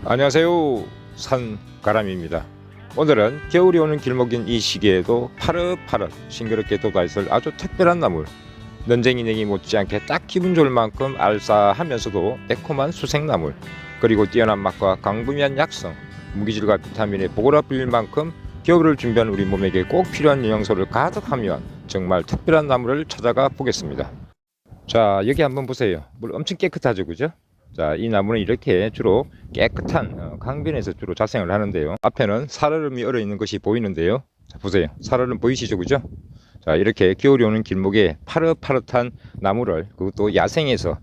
안녕하세요, 산가람입니다. 오늘은 겨울이 오는 길목인 이 시기에도 파릇파릇 싱그럽게 돋아있을 아주 특별한 나물, nen쟁이 냉이 못지않게 딱 기분 좋을 만큼 알싸하면서도 매콤한 수색나물, 그리고 뛰어난 맛과 광범위한 약성, 무기질과 비타민의 보고라 불릴 만큼 겨울을 준비한 우리 몸에게 꼭 필요한 영양소를 가득 함유한 정말 특별한 나물을 찾아가 보겠습니다. 자, 여기 한번 보세요. 물 엄청 깨끗하죠, 그죠? 자, 이 나무는 이렇게 주로 깨끗한 강변에서 주로 자생을 하는데요. 앞에는 살얼음이 얼어 있는 것이 보이는데요. 자, 보세요. 살얼음 보이시죠, 그죠? 자, 이렇게 겨울이 오는 길목에 파릇파릇한 나무를, 그것도 야생에서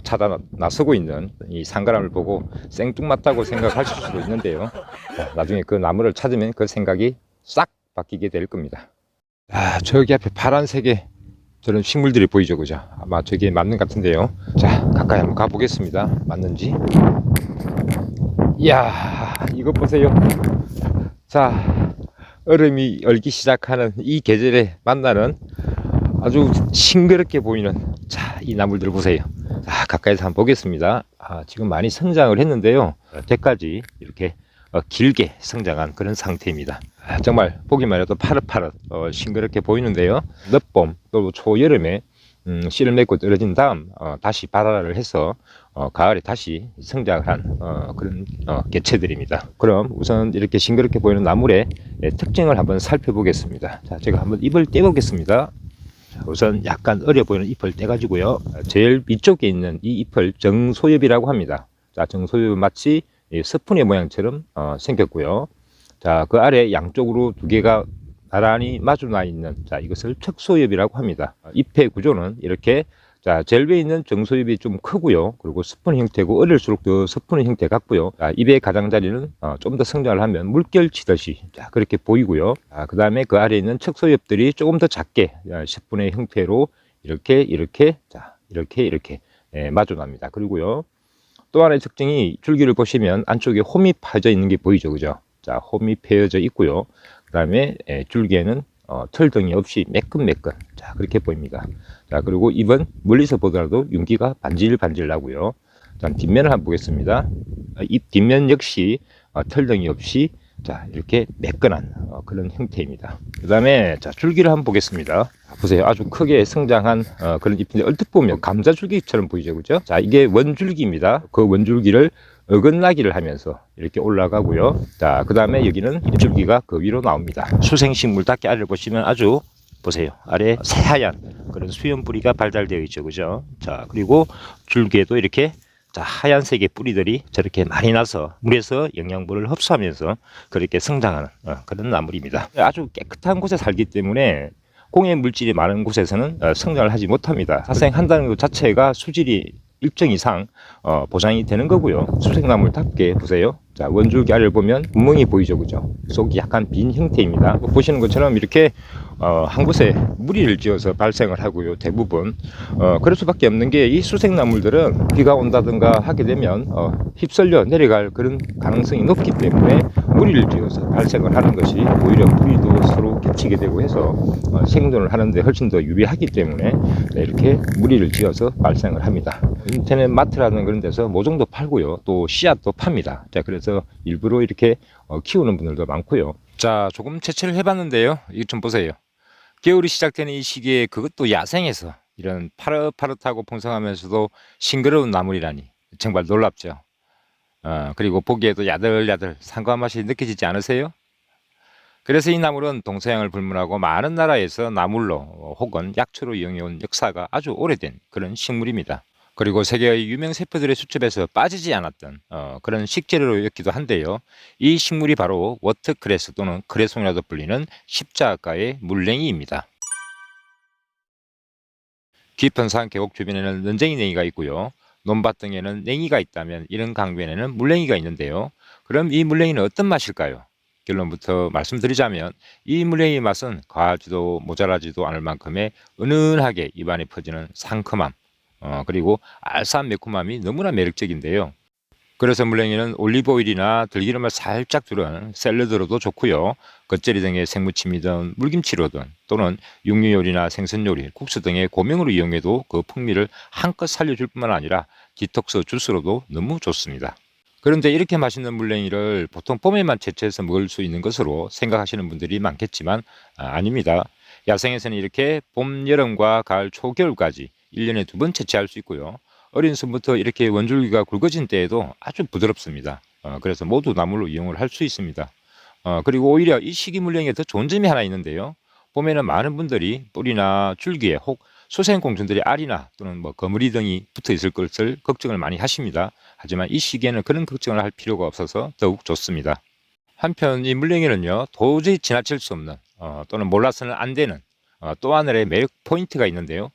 찾아 나서고 있는 이 산가람을 보고 생뚱맞다고 생각하실 수도 있는데요. 자, 나중에 그 나무를 찾으면 그 생각이 싹 바뀌게 될 겁니다. 아, 저기 앞에 파란색의 저런 식물들이 보이죠, 그죠? 아마 저게 맞는 것 같은데요. 자, 가까이 한번 가보겠습니다. 맞는지. 이야, 이것 보세요. 자, 얼음이 얼기 시작하는 이 계절에 만나는 아주 싱그럽게 보이는, 자, 이 나물들 보세요. 자, 가까이서 한번 보겠습니다. 아, 지금 많이 성장을 했는데요. 때까지 이렇게 길게 성장한 그런 상태입니다. 정말 보기만 해도 파릇파릇 싱그럽게 보이는데요. 늦봄 또 초여름에 씨를 맺고 떨어진 다음 다시 발화를 해서 가을에 다시 성장한 그런 개체들입니다. 그럼 우선 이렇게 싱그럽게 보이는 나물의 특징을 한번 살펴보겠습니다. 자, 제가 한번 잎을 떼보겠습니다. 우선 약간 어려 보이는 잎을 떼가지고요, 제일 위쪽에 있는 이 잎을 정소엽이라고 합니다. 자, 정소엽은 마치 스푼의 모양처럼 생겼고요. 자, 그 아래 양쪽으로 두 개가 나란히 마주 나 있는, 자, 이것을 척소엽이라고 합니다. 잎의 구조는 이렇게, 자, 제일 위에 있는 정소엽이 좀 크고요. 그리고 스푼 형태고 어릴수록 더 스푼 형태 같고요. 자, 잎의 가장자리는 좀 더 성장을 하면 물결 치듯이, 자, 그렇게 보이고요. 그 다음에 그 아래에 있는 척소엽들이 조금 더 작게 스푼의 형태로 이렇게 자, 이렇게 마주 납니다. 그리고요, 또 하나의 특징이 줄기를 보시면 안쪽에 홈이 파져 있는 게 보이죠, 그죠? 자, 홈이 패여져 있고요. 그 다음에 줄기에는 털등이 없이 매끈매끈, 자, 그렇게 보입니다. 자, 그리고 잎은 멀리서 보더라도 윤기가 반질반질 나고요. 자, 뒷면을 한번 보겠습니다. 잎 뒷면 역시 털등이 없이, 자, 이렇게 매끈한 그런 형태입니다. 그 다음에, 자, 줄기를 한번 보겠습니다. 보세요. 아주 크게 성장한 그런 잎인데 얼핏 보면 감자줄기처럼 보이죠, 그죠? 자, 이게 원줄기입니다. 그 원줄기를 어긋나기를 하면서 이렇게 올라가고요. 자, 그 다음에 여기는 잎줄기가 그 위로 나옵니다. 수생식물답게 아래를 보시면 아주, 보세요, 아래 새하얀 그런 수염 뿌리가 발달되어 있죠, 그죠? 자, 그리고 줄기에도 이렇게, 자, 하얀색의 뿌리들이 저렇게 많이 나서 물에서 영양분을 흡수하면서 그렇게 성장하는 그런 나물입니다. 아주 깨끗한 곳에 살기 때문에 공해 물질이 많은 곳에서는 성장을 하지 못합니다. 자생한다는 것 자체가 수질이 일정 이상 보장이 되는 거고요. 수색나물답게 보세요. 자, 원줄기 아래를 보면 구멍이 보이죠, 그죠? 속이 약간 빈 형태입니다. 보시는 것처럼 이렇게 한 곳에 무리를 지어서 발생을 하고요. 대부분 그럴 수밖에 없는 게, 이 수색나물들은 비가 온다든가 하게 되면 휩쓸려 내려갈 그런 가능성이 높기 때문에 무리를 지어서 발생을 하는 것이 오히려 뿌리도 서로 겹치게 되고 해서 생존을 하는데 훨씬 더 유리하기 때문에 이렇게 무리를 지어서 발생을 합니다. 인터넷 마트라는 그런 데서 모종도 팔고요, 또 씨앗도 팝니다. 자, 그래서 일부러 이렇게 키우는 분들도 많고요. 자, 조금 채취를 해봤는데요. 이거 좀 보세요. 겨울이 시작되는 이 시기에 그것도 야생에서 이런 파릇파릇하고 풍성하면서도 싱그러운 나물이라니 정말 놀랍죠. 그리고 보기에도 야들야들 상큼한 맛이 느껴지지 않으세요? 그래서 이 나물은 동서양을 불문하고 많은 나라에서 나물로 혹은 약초로 이용해온 역사가 아주 오래된 그런 식물입니다. 그리고 세계의 유명 셰프들의 수첩에서 빠지지 않았던 그런 식재료였기도 한데요. 이 식물이 바로 워터크레스 또는 크레송이라도 불리는 십자가의 물냉이입니다. 깊은 산 계곡 주변에는 nen쟁이 냉이가 있고요. 논밭 등에는 냉이가 있다면 이런 강변에는 물냉이가 있는데요. 그럼 이 물냉이는 어떤 맛일까요? 결론부터 말씀드리자면 이 물냉이 맛은 과하지도 모자라지도 않을 만큼의 은은하게 입안에 퍼지는 상큼함, 그리고 알싸한 매콤함이 너무나 매력적인데요. 그래서 물냉이는 올리브오일이나 들기름을 살짝 두른 샐러드로도 좋고요. 겉절이 등의 생무침이든 물김치로든 또는 육류 요리나 생선 요리, 국수 등의 고명으로 이용해도 그 풍미를 한껏 살려줄 뿐만 아니라 디톡스 주스로도 너무 좋습니다. 그런데 이렇게 맛있는 물냉이를 보통 봄에만 채취해서 먹을 수 있는 것으로 생각하시는 분들이 많겠지만 아닙니다. 야생에서는 이렇게 봄, 여름과 가을, 초, 겨울까지 1년에 2번 채취할 수 있고요. 어린 순부터 이렇게 원줄기가 굵어진 때에도 아주 부드럽습니다. 그래서 모두 나물로 이용을 할 수 있습니다. 그리고 오히려 이 시기 물냉이에 더 좋은 점이 하나 있는데요. 봄에는 많은 분들이 뿌리나 줄기에 혹 소생공충들이 알이나 또는 거물이 등이 붙어 있을 것을 걱정을 많이 하십니다. 하지만 이 시기에는 그런 걱정을 할 필요가 없어서 더욱 좋습니다. 한편 이 물냉이는요, 도저히 지나칠 수 없는 또는 몰라서는 안 되는 또 하나의 매력 포인트가 있는데요.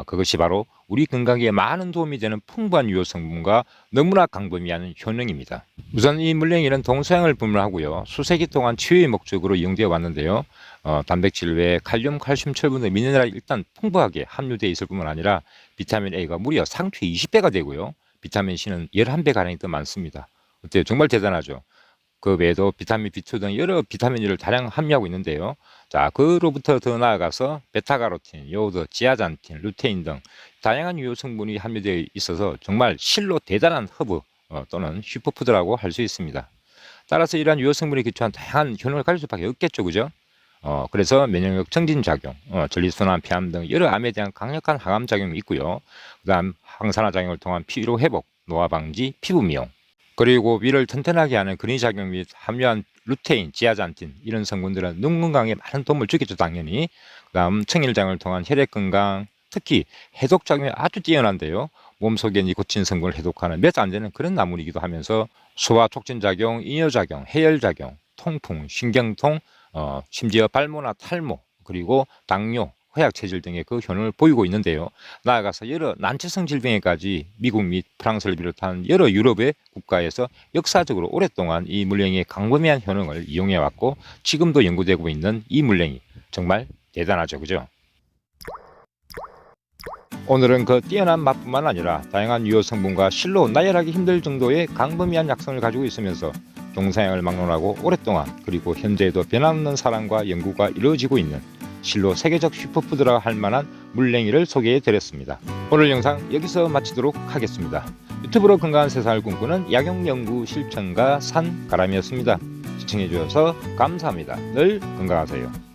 그것이 바로 우리 건강에 많은 도움이 되는 풍부한 유효 성분과 너무나 광범위한 효능입니다. 우선 이 물냉이는 동서양을 분류하고요, 수세기 동안 치유의 목적으로 이용되어 왔는데요. 단백질 외에 칼륨, 칼슘, 철분 등 미네랄이 일단 풍부하게 함유되어 있을 뿐만 아니라 비타민 A가 무려 상추 20배가 되고요, 비타민 C는 11배가량이 더 많습니다. 어때요? 정말 대단하죠? 그 외에도 비타민 B2 등 여러 비타민을 다량 함유하고 있는데요. 자, 그로부터 더 나아가서 베타카로틴, 요오드, 지아잔틴, 루테인 등 다양한 유효 성분이 함유되어 있어서 정말 실로 대단한 허브 또는 슈퍼푸드라고 할 수 있습니다. 따라서 이러한 유효 성분이 기초한 다양한 효능을 가질 수밖에 없겠죠, 그죠? 그래서 면역력 증진 작용, 전리순환, 폐암 등 여러 암에 대한 강력한 항암 작용이 있고요. 그다음 항산화 작용을 통한 피로 회복, 노화 방지, 피부 미용, 그리고 위를 튼튼하게 하는 근위작용 및 함유한 루테인, 지아잔틴 이런 성분들은 눈 건강에 많은 도움을 주겠죠, 당연히. 그 다음 청일장을 통한 혈액 건강, 특히 해독 작용이 아주 뛰어난데요. 몸속에 니코틴 성분을 해독하는 몇 안 되는 그런 나물이기도 하면서 소화 촉진 작용, 이뇨 작용, 해열 작용, 통풍, 신경통, 심지어 발모나 탈모, 그리고 당뇨, 허약 체질 등의 그 효능을 보이고 있는데요. 나아가서 여러 난치성 질병에까지 미국 및 프랑스를 비롯한 여러 유럽의 국가에서 역사적으로 오랫동안 이 물냉이의 광범위한 효능을 이용해 왔고 지금도 연구되고 있는 이 물냉이 정말 대단하죠, 그죠? 오늘은 그 뛰어난 맛뿐만 아니라 다양한 유효 성분과 실로 나열하기 힘들 정도의 광범위한 약성을 가지고 있으면서 동서양을 막론하고 오랫동안 그리고 현재에도 변함없는 사랑과 연구가 이루어지고 있는 실로 세계적 슈퍼푸드라 할 만한 물냉이를 소개해 드렸습니다. 오늘 영상 여기서 마치도록 하겠습니다. 유튜브로 건강한 세상을 꿈꾸는 약용연구 실천가 산가람이었습니다. 시청해 주셔서 감사합니다. 늘 건강하세요.